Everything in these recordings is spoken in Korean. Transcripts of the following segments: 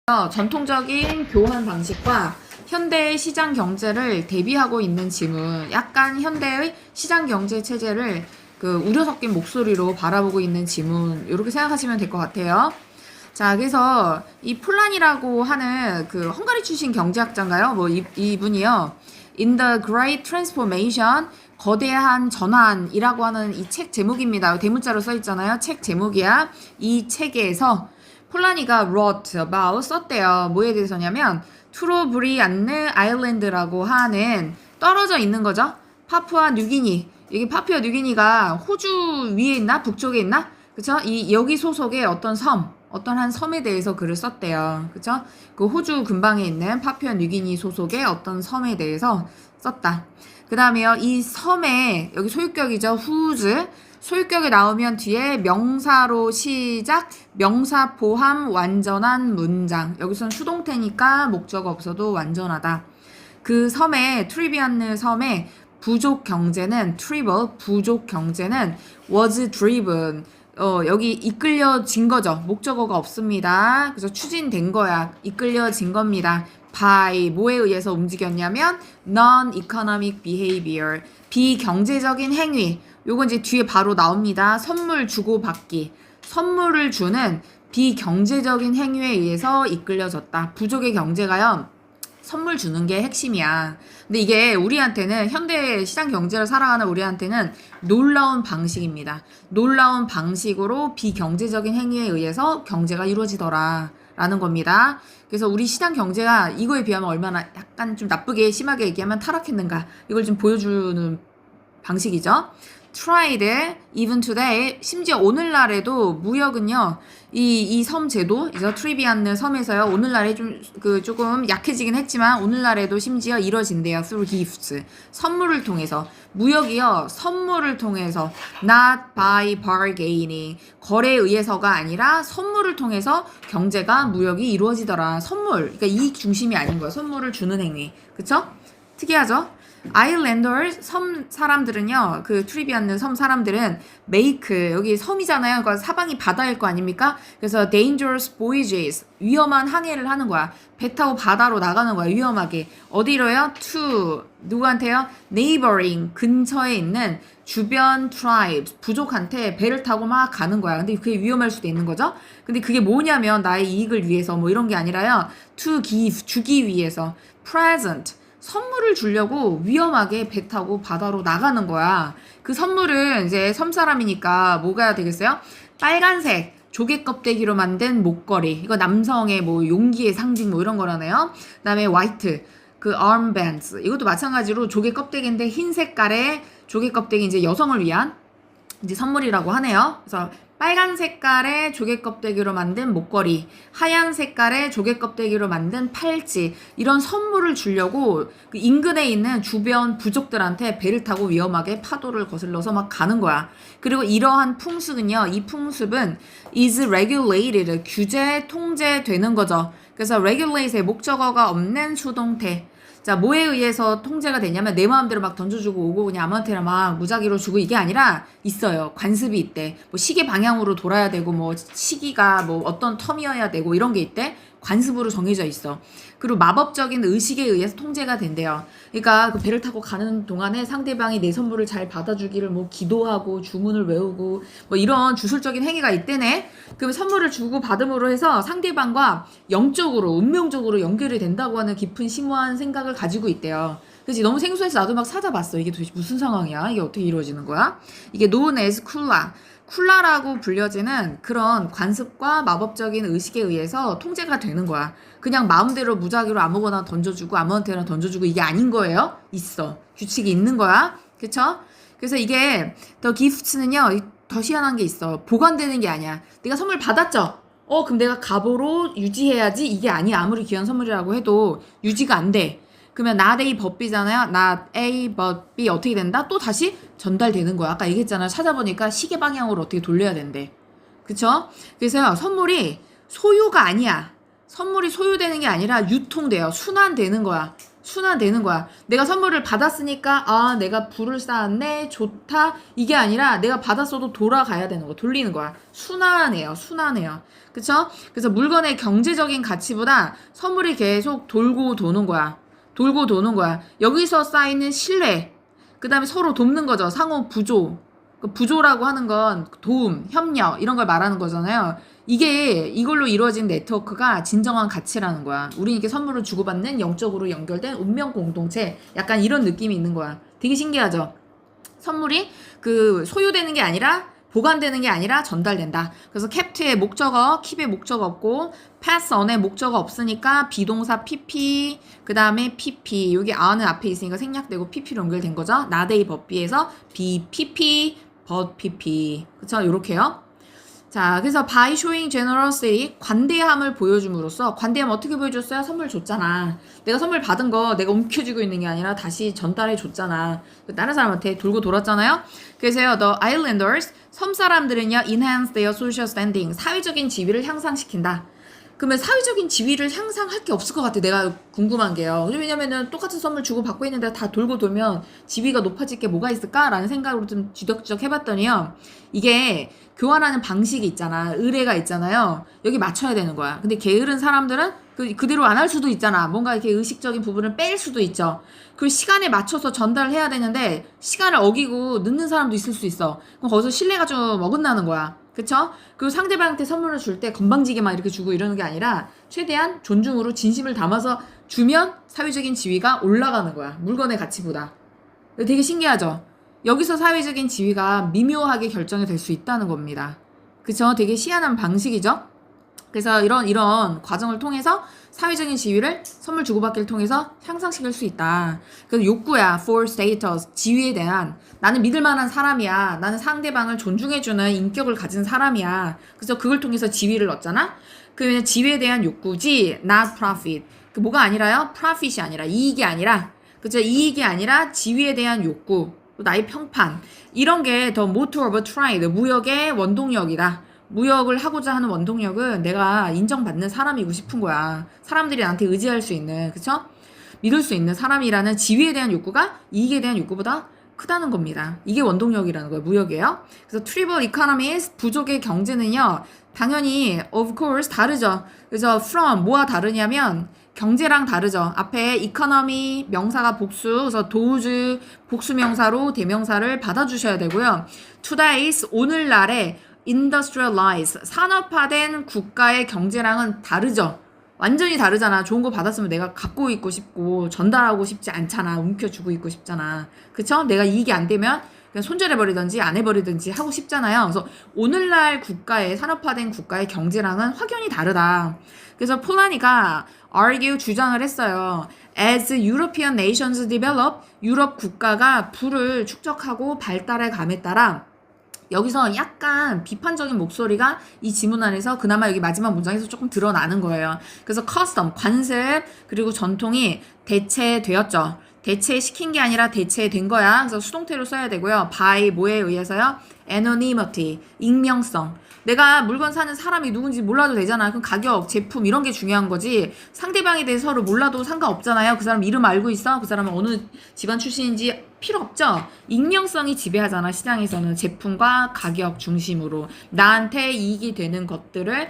전통적인 교환 방식과 현대의 시장 경제를 대비하고 있는 지문, 약간 현대의 시장 경제 체제를 우려 섞인 목소리로 바라보고 있는 지문, 이렇게 생각하시면 될 것 같아요. 자, 그래서 이 폴란이라고 하는 헝가리 출신 경제학자인가요? 이분이요. In the Great Transformation, 거대한 전환이라고 하는 이 책 제목입니다. 대문자로 써 있잖아요. 책 제목이야. 이 책에서 폴란이가 wrote about 썼대요. 뭐에 대해서냐면 투로브리안느 아일랜드라고 하는 떨어져 있는 거죠. 파푸아 뉴기니. 여기 파푸아 뉴기니가 호주 위에 있나? 북쪽에 있나? 그쵸? 여기 소속의 어떤 한 섬에 대해서 글을 썼대요. 그쵸? 그 호주 근방에 있는 파푸아 뉴기니 소속의 어떤 섬에 대해서 썼다. 그 다음에요. 이 섬에, 여기 소유격이죠. 후즈. 소유격이 나오면 뒤에 명사로 시작, 명사 포함 완전한 문장. 여기서는 수동태니까 목적 없어도 완전하다. 그 섬에, 트리비안느 섬의 부족 경제는 was driven. 여기 이끌려진 거죠. 목적어가 없습니다. 그래서 추진된 거야. 이끌려진 겁니다. by 뭐에 의해서 움직였냐면 non-economic behavior. 비경제적인 행위. 요건 이제 뒤에 바로 나옵니다. 선물 주고받기. 선물을 주는 비경제적인 행위에 의해서 이끌려졌다. 부족의 경제가요. 선물 주는 게 핵심이야. 근데 이게 우리한테는 현대 시장 경제를 살아가는 우리한테는 놀라운 방식입니다. 놀라운 방식으로 비경제적인 행위에 의해서 경제가 이루어지더라. 라는 겁니다. 그래서 우리 시장 경제가 이거에 비하면 얼마나 약간 좀 나쁘게 심하게 얘기하면 타락했는가. 이걸 좀 보여주는 방식이죠. tried, even today, 심지어 오늘날에도 무역은요, 이 섬 제도, 트리비안느 섬에서요, 오늘날에 조금 약해지긴 했지만, 오늘날에도 심지어 이뤄진대요. through gifts. 선물을 통해서. 무역이요, 선물을 통해서, not by bargaining. 거래에 의해서가 아니라 선물을 통해서 경제가, 무역이 이루어지더라. 선물. 그러니까 이익 중심이 아닌 거예요. 선물을 주는 행위. 그쵸? 특이하죠? 아일랜더스 섬 사람들은요, 트리비안느 섬 사람들은 make, 여기 섬이잖아요. 그러니까 사방이 바다일 거 아닙니까? 그래서 dangerous voyages, 위험한 항해를 하는 거야. 배 타고 바다로 나가는 거야. 위험하게. 어디로요? to, 누구한테요? neighboring, 근처에 있는 주변 tribes, 부족한테 배를 타고 막 가는 거야. 근데 그게 위험할 수도 있는 거죠? 근데 그게 뭐냐면 나의 이익을 위해서 뭐 이런 게 아니라요. to give, 주기 위해서. present, 선물을 주려고 위험하게 배 타고 바다로 나가는 거야. 그 선물은 이제 섬 사람이니까 뭐가 되겠어요? 빨간색 조개 껍데기로 만든 목걸이. 이거 남성의 뭐 용기의 상징 뭐 이런 거라네요. 그다음에 화이트 armbands. 이것도 마찬가지로 조개 껍데기인데 흰 색깔의 조개 껍데기 이제 여성을 위한 이제 선물이라고 하네요. 그래서 빨간 색깔의 조개 껍데기로 만든 목걸이, 하얀 색깔의 조개 껍데기로 만든 팔찌, 이런 선물을 주려고 그 인근에 있는 주변 부족들한테 배를 타고 위험하게 파도를 거슬러서 막 가는 거야. 그리고 이러한 풍습은요, 이 풍습은 is regulated, 규제, 통제되는 거죠. 그래서 regulate의 목적어가 없는 수동태. 자, 뭐에 의해서 통제가 되냐면 내 마음대로 막 던져주고 오고 그냥 아무한테나 막 무작위로 주고 이게 아니라 있어요. 관습이 있대. 뭐 시계 방향으로 돌아야 되고 뭐 시기가 뭐 어떤 텀이어야 되고 이런 게 있대. 관습으로 정해져 있어. 그리고 마법적인 의식에 의해서 통제가 된대요. 그러니까 그 배를 타고 가는 동안에 상대방이 내 선물을 잘 받아주기를 뭐 기도하고 주문을 외우고 뭐 이런 주술적인 행위가 있대네. 그럼 선물을 주고 받음으로 해서 상대방과 영적으로 운명적으로 연결이 된다고 하는 깊은 심오한 생각을 가지고 있대요. 그치? 너무 생소해서 나도 막 찾아봤어. 이게 도대체 무슨 상황이야? 이게 어떻게 이루어지는 거야? 이게 known as 쿨라. 쿨라라고 불려지는 그런 관습과 마법적인 의식에 의해서 통제가 되는 거야. 그냥 마음대로 무작위로 아무거나 던져주고 아무한테나 던져주고 이게 아닌 거예요. 있어. 규칙이 있는 거야. 그쵸? 그래서 이게 더 기프트는요. 더 희한한 게 있어. 보관되는 게 아니야. 내가 선물 받았죠? 그럼 내가 갑오로 유지해야지. 이게 아니야. 아무리 귀한 선물이라고 해도 유지가 안 돼. 그러면 not A but B잖아요. not A but B 어떻게 된다? 또 다시 전달되는 거야. 아까 얘기했잖아. 찾아보니까 시계 방향으로 어떻게 돌려야 된대. 그쵸? 그래서 선물이 소유가 아니야. 선물이 소유되는 게 아니라 유통돼요. 순환되는 거야. 순환되는 거야. 내가 선물을 받았으니까 아 내가 부를 쌓았네 좋다 이게 아니라 내가 받았어도 돌아가야 되는 거 돌리는 거야. 순환해요. 그쵸? 그래서 물건의 경제적인 가치보다 선물이 계속 돌고 도는 거야. 여기서 쌓이는 신뢰, 그 다음에 서로 돕는 거죠. 상호 부조. 부조라고 하는 건 도움, 협력 이런 걸 말하는 거잖아요. 이걸로 이루어진 네트워크가 진정한 가치라는 거야. 우리 이렇게 선물을 주고받는 영적으로 연결된 운명 공동체 약간 이런 느낌이 있는 거야. 되게 신기하죠? 선물이 소유되는 게 아니라 보관되는 게 아니라 전달된다. 그래서 캡트의 목적어, 킵의 목적어 없고 pass on의 목적어 없으니까 비동사 pp 그 다음에 pp 여기 a는 앞에 있으니까 생략되고 pp로 연결된 거죠. 나데이 법비에서 be pp but pp 그쵸? 요렇게요. 자, 그래서 by showing generosity 관대함을 보여줌으로써 관대함 어떻게 보여줬어요? 선물 줬잖아. 내가 선물 받은 거 내가 움켜쥐고 있는 게 아니라 다시 전달해 줬잖아. 다른 사람한테 돌고 돌았잖아요. 그래서요, the islanders 섬 사람들은요 enhance their social standing 사회적인 지위를 향상시킨다. 그러면 사회적인 지위를 향상할 게 없을 것 같아. 내가 궁금한 게요. 왜냐면은 똑같은 선물 주고 받고 있는데 다 돌고 돌면 지위가 높아질 게 뭐가 있을까라는 생각으로 좀 지덕지덕 해봤더니요. 이게 교환하는 방식이 있잖아. 의례가 있잖아요. 여기 맞춰야 되는 거야. 근데 게으른 사람들은 그대로 안 할 수도 있잖아. 뭔가 이렇게 의식적인 부분을 뺄 수도 있죠. 그 시간에 맞춰서 전달해야 되는데 시간을 어기고 늦는 사람도 있을 수 있어. 그럼 거기서 신뢰가 좀 어긋나는 거야. 그쵸? 그리고 상대방한테 선물을 줄 때 건방지게만 이렇게 주고 이러는 게 아니라 최대한 존중으로 진심을 담아서 주면 사회적인 지위가 올라가는 거야. 물건의 가치보다. 되게 신기하죠? 여기서 사회적인 지위가 미묘하게 결정이 될 수 있다는 겁니다. 그쵸? 되게 희한한 방식이죠? 그래서 이런 과정을 통해서 사회적인 지위를 선물 주고받기를 통해서 향상시킬 수 있다. 그래서 욕구야. for status. 지위에 대한. 나는 믿을 만한 사람이야. 나는 상대방을 존중해주는 인격을 가진 사람이야. 그래서 그걸 통해서 지위를 얻잖아? 그러면 지위에 대한 욕구지. not profit. 뭐가 아니라요? profit이 아니라. 이익이 아니라. 그죠? 이익이 아니라 지위에 대한 욕구. 나의 평판. 이런 게 the motor of a trade. 무역의 원동력이다. 무역을 하고자 하는 원동력은 내가 인정받는 사람이고 싶은 거야. 사람들이 나한테 의지할 수 있는, 그쵸? 믿을 수 있는 사람이라는 지위에 대한 욕구가 이익에 대한 욕구보다 크다는 겁니다. 이게 원동력이라는 거예요. 무역이에요. 그래서 tribal economies, 부족의 경제는요, 당연히, of course, 다르죠. 그래서 from, 뭐와 다르냐면, 경제랑 다르죠. 앞에 economy, 명사가 복수, 그래서 those, 복수 명사로 대명사를 받아주셔야 되고요. today's, 오늘날의 industrialize 산업화된 국가의 경제랑은 다르죠. 완전히 다르잖아. 좋은 거 받았으면 내가 갖고 있고 싶고 전달하고 싶지 않잖아. 움켜쥐고 있고 싶잖아. 그쵸? 내가 이익이 안 되면 그냥 손절해버리든지 안 해버리든지 하고 싶잖아요. 그래서 오늘날 국가의 산업화된 국가의 경제랑은 확연히 다르다. 그래서 폴라니가 argue 주장을 했어요. As European nations develop 유럽 국가가 부를 축적하고 발달해 감에 따라 여기서 약간 비판적인 목소리가 이 지문 안에서 그나마 여기 마지막 문장에서 조금 드러나는 거예요. 그래서 custom, 관습, 그리고 전통이 대체되었죠. 대체시킨 게 아니라 대체된 거야. 그래서 수동태로 써야 되고요. by 뭐에 의해서요? anonymity, 익명성. 내가 물건 사는 사람이 누군지 몰라도 되잖아. 그럼 가격, 제품 이런 게 중요한 거지. 상대방에 대해서 서로 몰라도 상관없잖아요. 그 사람 이름 알고 있어? 그 사람은 어느 집안 출신인지 필요 없죠. 익명성이 지배하잖아. 시장에서는 제품과 가격 중심으로 나한테 이익이 되는 것들을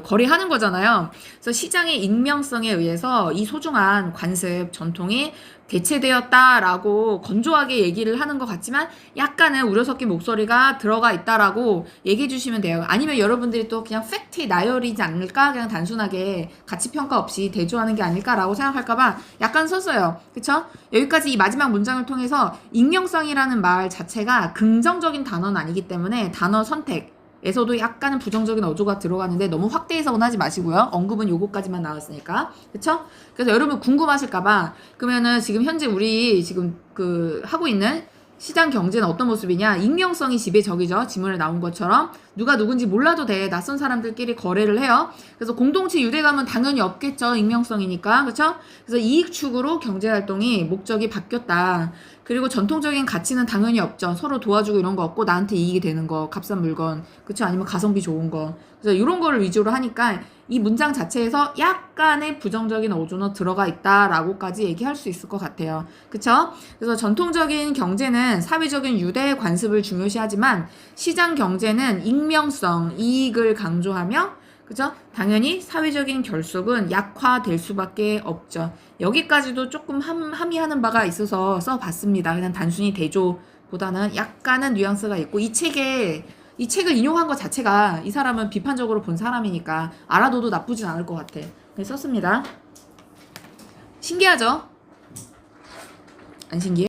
거래하는 거잖아요. 그래서 시장의 익명성에 의해서 이 소중한 관습, 전통이 대체되었다라고 건조하게 얘기를 하는 것 같지만 약간은 우려 섞인 목소리가 들어가 있다라고 얘기해 주시면 돼요. 아니면 여러분들이 또 그냥 팩트에 나열이지 않을까? 그냥 단순하게 가치평가 없이 대조하는 게 아닐까라고 생각할까봐 약간 썼어요. 그쵸? 여기까지 이 마지막 문장을 통해서 익명성이라는 말 자체가 긍정적인 단어는 아니기 때문에 단어 선택에서도 약간은 부정적인 어조가 들어가는데 너무 확대 해석은 하지 마시고요. 언급은 요거까지만 나왔으니까. 그쵸? 그래서 여러분 궁금하실까봐 그러면은 지금 현재 우리 지금 하고 있는 시장 경제는 어떤 모습이냐? 익명성이 지배적이죠. 지문에 나온 것처럼. 누가 누군지 몰라도 돼. 낯선 사람들끼리 거래를 해요. 그래서 공동체 유대감은 당연히 없겠죠. 익명성이니까. 그렇죠? 그래서 이익 추구로 경제활동이 목적이 바뀌었다. 그리고 전통적인 가치는 당연히 없죠. 서로 도와주고 이런 거 없고 나한테 이익이 되는 거. 값싼 물건. 그렇죠? 아니면 가성비 좋은 거. 그래서 이런 거를 위주로 하니까 이 문장 자체에서 약간의 부정적인 어조는 들어가 있다라고까지 얘기할 수 있을 것 같아요. 그쵸? 그래서 전통적인 경제는 사회적인 유대 관습을 중요시하지만 시장 경제는 익명성, 이익을 강조하며 그죠? 당연히 사회적인 결속은 약화될 수밖에 없죠. 여기까지도 조금 함의하는 바가 있어서 써봤습니다. 그냥 단순히 대조보다는 약간은 뉘앙스가 있고 이 책을 인용한 것 자체가 이 사람은 비판적으로 본 사람이니까 알아둬도 나쁘진 않을 것 같아. 네, 썼습니다. 신기하죠? 안 신기해?